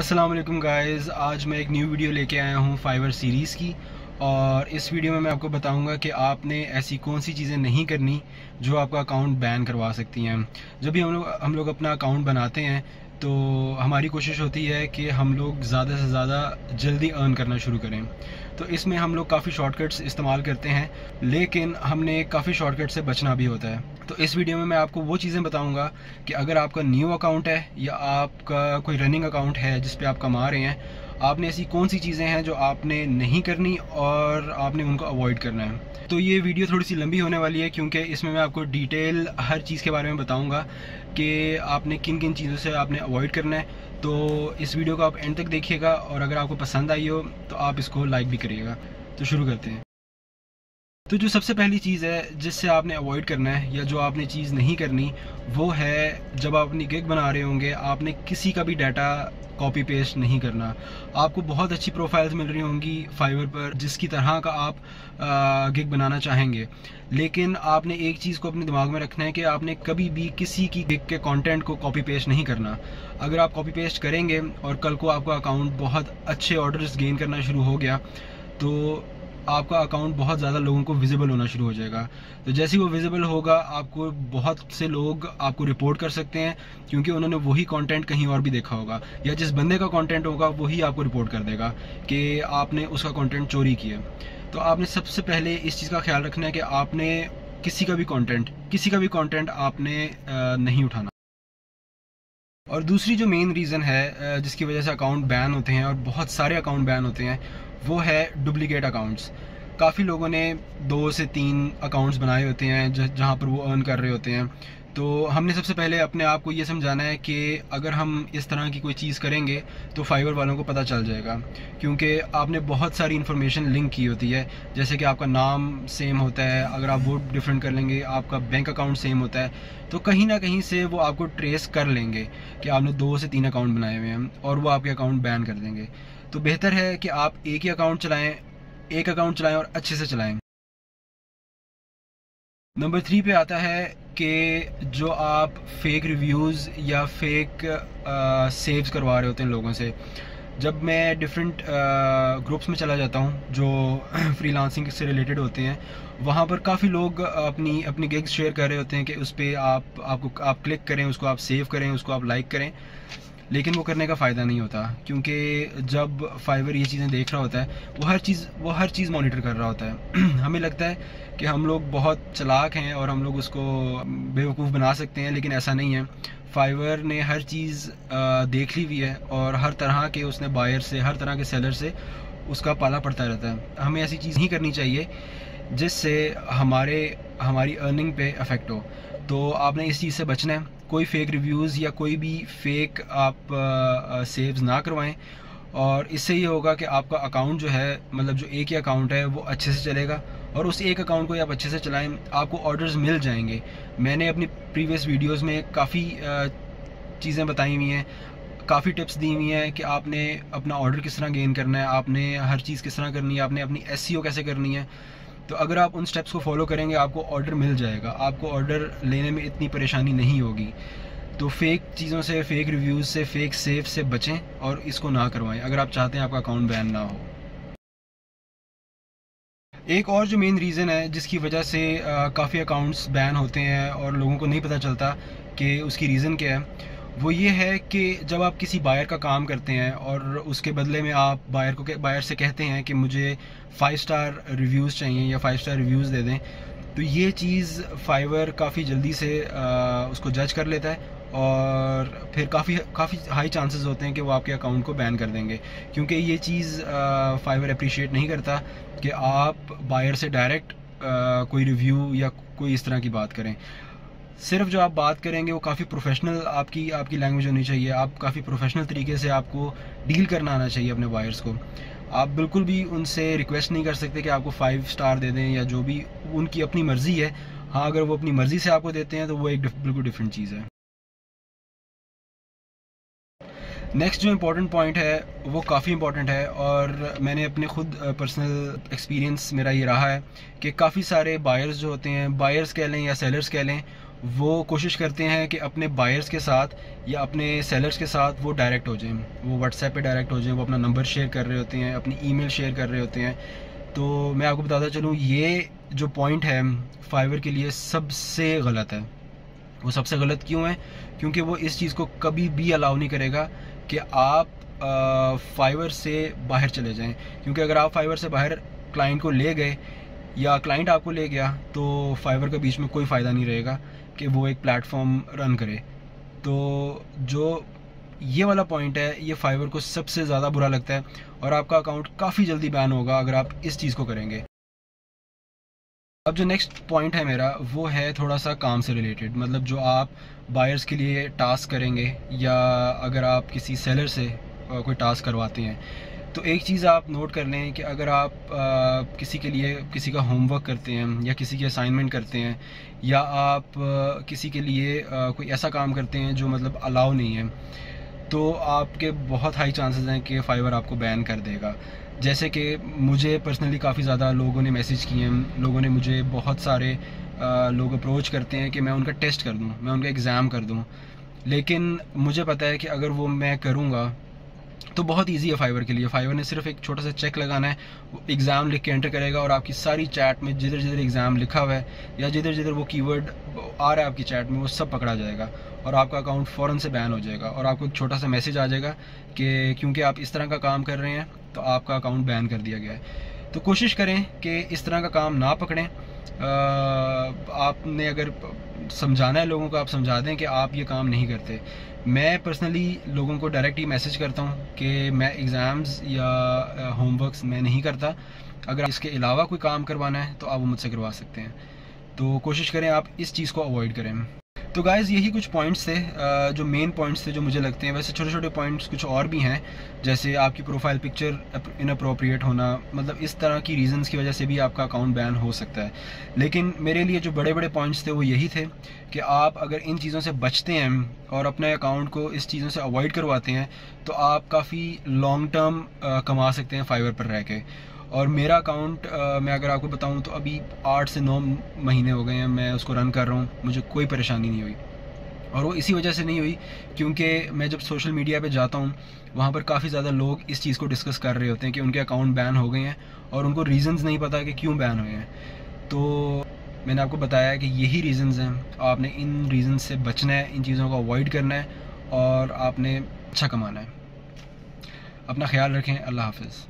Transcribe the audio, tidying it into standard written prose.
अस्सलाम वालेकुम गाइज़, आज मैं एक न्यू वीडियो लेके आया हूँ फाइवर सीरीज़ की। और इस वीडियो में मैं आपको बताऊंगा कि आपने ऐसी कौन सी चीज़ें नहीं करनी जो आपका अकाउंट बैन करवा सकती हैं। जब भी हम लोग अपना अकाउंट बनाते हैं तो हमारी कोशिश होती है कि हम लोग ज़्यादा से ज़्यादा जल्दी अर्न करना शुरू करें। तो इसमें हम लोग काफ़ी शॉर्टकट्स इस्तेमाल करते हैं, लेकिन हमने काफ़ी शॉर्टकट से बचना भी होता है। तो इस वीडियो में मैं आपको वो चीज़ें बताऊंगा कि अगर आपका न्यू अकाउंट है या आपका कोई रनिंग अकाउंट है जिस पे आप कमा रहे हैं, आपने ऐसी कौन सी चीज़ें हैं जो आपने नहीं करनी और आपने उनको अवॉइड करना है। तो ये वीडियो थोड़ी सी लंबी होने वाली है क्योंकि इसमें मैं आपको डिटेल हर चीज़ के बारे में बताऊंगा कि आपने किन किन चीज़ों से आपने अवॉइड करना है। तो इस वीडियो को आप एंड तक देखिएगा और अगर आपको पसंद आई हो तो आप इसको लाइक भी करिएगा। तो शुरू करते हैं। तो जो सबसे पहली चीज़ है जिससे आपने अवॉइड करना है या जो आपने चीज़ नहीं करनी, वो है जब आप अपनी गिग बना रहे होंगे आपने किसी का भी डाटा कॉपी पेस्ट नहीं करना। आपको बहुत अच्छी प्रोफाइल्स मिल रही होंगी फाइवर पर जिसकी तरह का आप गिग बनाना चाहेंगे, लेकिन आपने एक चीज़ को अपने दिमाग में रखना है कि आपने कभी भी किसी की गिग के कंटेंट को कॉपी पेस्ट नहीं करना। अगर आप कॉपी पेस्ट करेंगे और कल को आपका अकाउंट बहुत अच्छे ऑर्डर्स गेन करना शुरू हो गया तो आपका अकाउंट बहुत ज़्यादा लोगों को विजिबल होना शुरू हो जाएगा। तो जैसे ही वो विजिबल होगा आपको बहुत से लोग आपको रिपोर्ट कर सकते हैं क्योंकि उन्होंने वही कंटेंट कहीं और भी देखा होगा, या जिस बंदे का कंटेंट होगा वही आपको रिपोर्ट कर देगा कि आपने उसका कंटेंट चोरी किया। तो आपने सबसे पहले इस चीज़ का ख्याल रखना है कि आपने किसी का भी कंटेंट आपने नहीं उठाना। और दूसरी जो मेन रीज़न है जिसकी वजह से अकाउंट बैन होते हैं और बहुत सारे अकाउंट बैन होते हैं, वो है डुप्लीकेट अकाउंट्स। काफ़ी लोगों ने 2 से 3 अकाउंट्स बनाए होते हैं जहाँ पर वो अर्न कर रहे होते हैं। तो हमने सबसे पहले अपने आप को ये समझाना है कि अगर हम इस तरह की कोई चीज़ करेंगे तो फाइवर वालों को पता चल जाएगा, क्योंकि आपने बहुत सारी इन्फॉर्मेशन लिंक की होती है। जैसे कि आपका नाम सेम होता है, अगर आप वो डिफरेंट कर लेंगे, आपका बैंक अकाउंट सेम होता है, तो कहीं ना कहीं से वो आपको ट्रेस कर लेंगे कि आपने 2 से 3 अकाउंट बनाए हुए हैं और वो आपके अकाउंट बैन कर देंगे। तो बेहतर है कि आप एक अकाउंट चलाएं और अच्छे से चलाएं। नंबर 3 पे आता है कि जो आप फेक रिव्यूज़ या फेक सेव्स करवा रहे होते हैं लोगों से। जब मैं डिफरेंट ग्रुप्स में चला जाता हूँ जो फ्रीलांसिंग से रिलेटेड होते हैं, वहाँ पर काफ़ी लोग अपनी गिग्स शेयर कर रहे होते हैं कि उस पर आप क्लिक करें, उसको आप सेव करें, उसको आप लाइक करें, लेकिन वो करने का फ़ायदा नहीं होता क्योंकि जब फाइवर ये चीज़ें देख रहा होता है वो हर चीज़ मॉनिटर कर रहा होता है। हमें लगता है कि हम लोग बहुत चालाक हैं और हम लोग उसको बेवकूफ़ बना सकते हैं, लेकिन ऐसा नहीं है। फाइवर ने हर चीज़ देख ली हुई है और हर तरह के उसने बायर से, हर तरह के सेलर से उसका पाला पड़ता रहता है। हमें ऐसी चीज़ नहीं करनी चाहिए जिससे हमारी अर्निंग पे अफेक्ट हो। तो आपने इस चीज़ से बचना है। कोई फेक रिव्यूज़ या कोई भी फेक आप सेव्स ना करवाएं, और इससे ये होगा कि आपका अकाउंट जो है, मतलब जो एक ही अकाउंट है, वो अच्छे से चलेगा और उस एक अकाउंट को आप अच्छे से चलाएं, आपको ऑर्डर्स मिल जाएंगे। मैंने अपनी प्रीवियस वीडियोस में काफ़ी चीज़ें बताई हुई हैं, काफ़ी टिप्स दी हुई हैं कि आपने अपना ऑर्डर किस तरह गेन करना है, आपने हर चीज़ किस तरह करनी है, आपने अपनी SEO कैसे करनी है। तो अगर आप उन स्टेप्स को फॉलो करेंगे आपको ऑर्डर मिल जाएगा, आपको ऑर्डर लेने में इतनी परेशानी नहीं होगी। तो फेक चीज़ों से, फेक रिव्यूज़ से, फेक सेव से बचें और इसको ना करवाएं अगर आप चाहते हैं आपका अकाउंट बैन ना हो। एक और जो मेन रीज़न है जिसकी वजह से काफ़ी अकाउंट्स बैन होते हैं और लोगों को नहीं पता चलता कि उसकी रीज़न क्या है, वो ये है कि जब आप किसी बायर का काम करते हैं और उसके बदले में आप बायर से कहते हैं कि मुझे 5 स्टार रिव्यूज़ चाहिए या 5 स्टार रिव्यूज़ दे दें, तो ये चीज़ फाइवर काफ़ी जल्दी से उसको जज कर लेता है और फिर काफ़ी हाई चांसेस होते हैं कि वो आपके अकाउंट को बैन कर देंगे, क्योंकि ये चीज़ फाइवर अप्रिशिएट नहीं करता कि आप बायर से डायरेक्ट कोई रिव्यू या कोई इस तरह की बात करें। सिर्फ जो आप बात करेंगे वो काफ़ी प्रोफेशनल आपकी लैंग्वेज होनी चाहिए। आप काफ़ी प्रोफेशनल तरीके से आपको डील करना आना चाहिए अपने बायर्स को। आप बिल्कुल भी उनसे रिक्वेस्ट नहीं कर सकते कि आपको 5 स्टार दे दें या जो भी, उनकी अपनी मर्ज़ी है। हाँ, अगर वो अपनी मर्ज़ी से आपको देते हैं तो वो एक बिल्कुल डिफरेंट चीज़ है। नेक्स्ट जो इम्पोर्टेंट पॉइंट है वो काफ़ी इम्पोर्टेंट है और मैंने अपने खुद पर्सनल एक्सपीरियंस मेरा ये रहा है कि काफ़ी सारे बायर्स जो होते हैं, बायर्स कह लें या सेलर्स कह लें, वो कोशिश करते हैं कि अपने बायर्स के साथ या अपने सेलर्स के साथ वो डायरेक्ट हो जाएं, वो व्हाट्सएप पे डायरेक्ट हो जाएं, वो अपना नंबर शेयर कर रहे होते हैं, अपनी ईमेल शेयर कर रहे होते हैं। तो मैं आपको बताता चलूँ, ये जो पॉइंट है फाइवर के लिए सबसे गलत है। वो सबसे गलत क्यों है? क्योंकि वो इस चीज़ को कभी भी अलाउ नहीं करेगा कि आप फाइवर से बाहर चले जाएं। क्योंकि अगर आप फाइवर से बाहर क्लाइंट को ले गए या क्लाइंट आपको ले गया, तो फाइवर के बीच में कोई फ़ायदा नहीं रहेगा कि वो एक प्लेटफॉर्म रन करे। तो जो ये वाला पॉइंट है, ये फाइवर को सबसे ज़्यादा बुरा लगता है और आपका अकाउंट काफ़ी जल्दी बैन होगा अगर आप इस चीज़ को करेंगे। अब जो नेक्स्ट पॉइंट है मेरा, वो है थोड़ा सा काम से रिलेटेड, मतलब जो आप बायर्स के लिए टास्क करेंगे या अगर आप किसी सेलर से कोई टास्क करवाते हैं, तो एक चीज़ आप नोट कर लें कि अगर आप किसी के लिए किसी का होमवर्क करते हैं या किसी की असाइनमेंट करते हैं या आप किसी के लिए कोई ऐसा काम करते हैं जो मतलब अलाउ नहीं है, तो आपके बहुत हाई चांसेस हैं कि फाइवर आपको बैन कर देगा। जैसे कि मुझे पर्सनली काफ़ी ज़्यादा लोगों ने मैसेज किए हैं, लोगों ने मुझे बहुत सारे लोग अप्रोच करते हैं कि मैं उनका टेस्ट कर दूं, मैं उनका एग्ज़ाम कर दूं। लेकिन मुझे पता है कि अगर वो मैं करूंगा तो बहुत इजी है फाइवर के लिए। फाइवर ने सिर्फ एक छोटा सा चेक लगाना है, वो एग्ज़ाम लिख के एंटर करेगा और आपकी सारी चैट में जिधर जिधर एग्ज़ाम लिखा हुआ है या जिधर जिधर वो कीवर्ड आ रहा है आपकी चैट में, वो सब पकड़ा जाएगा और आपका अकाउंट फ़ौरन से बैन हो जाएगा और आपको एक छोटा सा मैसेज आ जाएगा कि क्योंकि आप इस तरह का काम कर रहे हैं तो आपका अकाउंट बैन कर दिया गया है। तो कोशिश करें कि इस तरह का काम ना पकड़ें। आपने अगर समझाना है लोगों को, आप समझा दें कि आप ये काम नहीं करते। मैं पर्सनली लोगों को डायरेक्ट ही मैसेज करता हूँ कि मैं एग्ज़ाम्स या होमवर्क्स मैं नहीं करता, अगर इसके अलावा कोई काम करवाना है तो आप वो मुझसे करवा सकते हैं। तो कोशिश करें आप इस चीज़ को अवॉइड करें। तो गाइज़ यही कुछ पॉइंट्स थे, जो मेन पॉइंट्स थे जो मुझे लगते हैं। वैसे छोटे छोटे पॉइंट्स कुछ और भी हैं, जैसे आपकी प्रोफाइल पिक्चर इनअप्रोप्रिएट होना, मतलब इस तरह की रीज़न्स की वजह से भी आपका अकाउंट बैन हो सकता है। लेकिन मेरे लिए जो बड़े बड़े पॉइंट्स थे वो यही थे कि आप अगर इन चीज़ों से बचते हैं और अपने अकाउंट को इस चीज़ों से अवॉइड करवाते हैं तो आप काफ़ी लॉन्ग टर्म कमा सकते हैं फाइवर पर रह के। और मेरा अकाउंट मैं अगर आपको बताऊं तो अभी 8 से 9 महीने हो गए हैं मैं उसको रन कर रहा हूं, मुझे कोई परेशानी नहीं हुई। और वो इसी वजह से नहीं हुई क्योंकि मैं जब सोशल मीडिया पे जाता हूं वहां पर काफ़ी ज़्यादा लोग इस चीज़ को डिस्कस कर रहे होते हैं कि उनके अकाउंट बैन हो गए हैं और उनको रीज़न्स नहीं पता कि क्यों बैन हुए हैं। तो मैंने आपको बताया कि यही रीज़न्स हैं, आपने इन रीज़न्स से बचना है, इन चीज़ों को अवॉइड करना है और आपने अच्छा कमाना है। अपना ख्याल रखें। अल्लाह हाफ़िज़।